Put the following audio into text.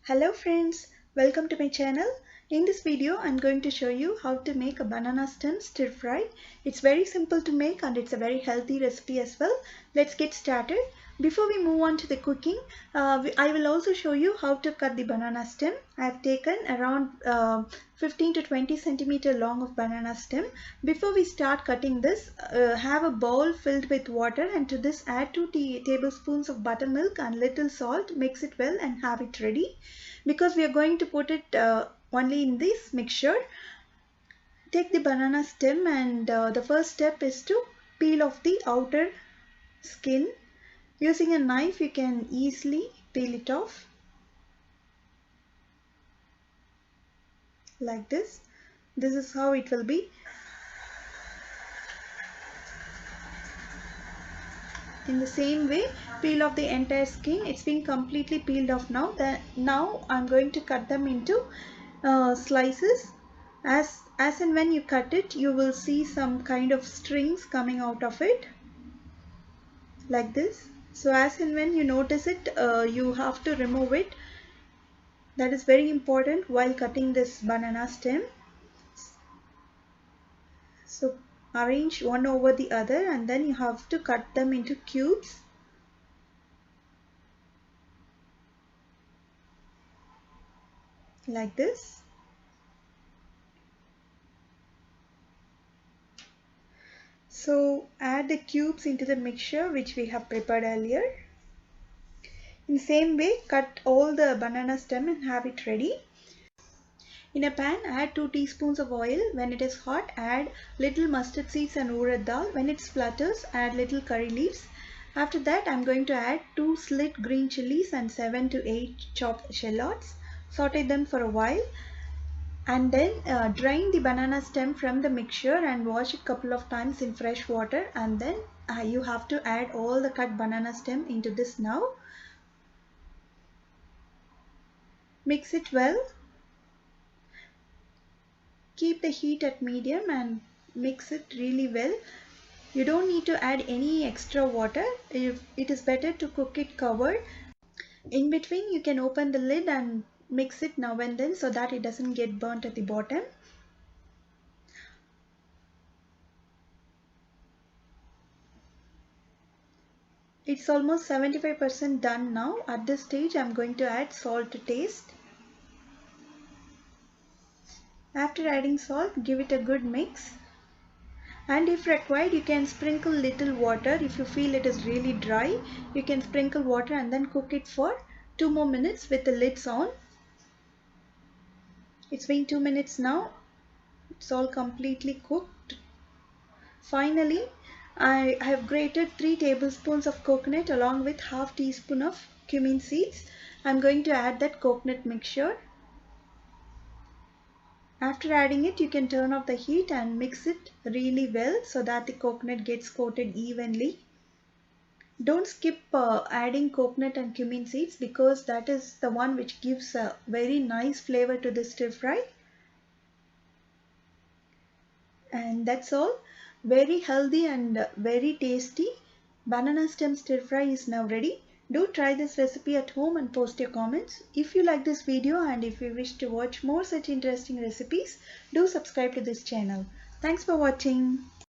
Hello friends, welcome to my channel. In this video I'm going to show you how to make a banana stem stir fry. It's very simple to make and it's a very healthy recipe as well. Let's get started. Before we move on to the cooking, I will also show you how to cut the banana stem. I have taken around 15 to 20 centimeter long of banana stem. Before we start cutting this, have a bowl filled with water and to this add 2 tablespoons of buttermilk and little salt. Mix it well and have it ready. Because we are going to put it only in this mixture, take the banana stem and the first step is to peel off the outer skin. Using a knife you can easily peel it off like this. This is how it will be. In the same way, peel off the entire skin. It's been completely peeled off now. Now I'm going to cut them into slices. As and when you cut it, you will see some kind of strings coming out of it like this. So as and when you notice it, you have to remove it. That is very important while cutting this banana stem. So arrange one over the other and then you have to cut them into cubes. Like this. So add the cubes into the mixture which we have prepared earlier. In the same way, cut all the banana stem and have it ready. In a pan, add 2 teaspoons of oil. When it is hot, add little mustard seeds and urad dal. When it splutters, add little curry leaves. After that, I am going to add 2 slit green chilies and 7 to 8 chopped shallots. Saute them for a while. And then drain the banana stem from the mixture and wash it a couple of times in fresh water. And then you have to add all the cut banana stem into this now. Mix it well. Keep the heat at medium and mix it really well. You don't need to add any extra water. It is better to cook it covered. In between you can open the lid and mix it now and then so that it doesn't get burnt at the bottom. It's almost 75% done now. At this stage I'm going to add salt to taste. After adding salt, give it a good mix. And if required, you can sprinkle little water. If you feel it is really dry, you can sprinkle water and then cook it for 2 more minutes with the lids on. It's been 2 minutes now. It's all completely cooked. Finally, I have grated 3 tablespoons of coconut along with half teaspoon of cumin seeds. I'm going to add that coconut mixture. After adding it, you can turn off the heat and mix it really well so that the coconut gets coated evenly. Don't skip adding coconut and cumin seeds because that is the one which gives a very nice flavor to the stir fry. And that's all. Very healthy and very tasty banana stem stir fry is now ready. Do try this recipe at home and post your comments. If you like this video and if you wish to watch more such interesting recipes, do subscribe to this channel. Thanks for watching.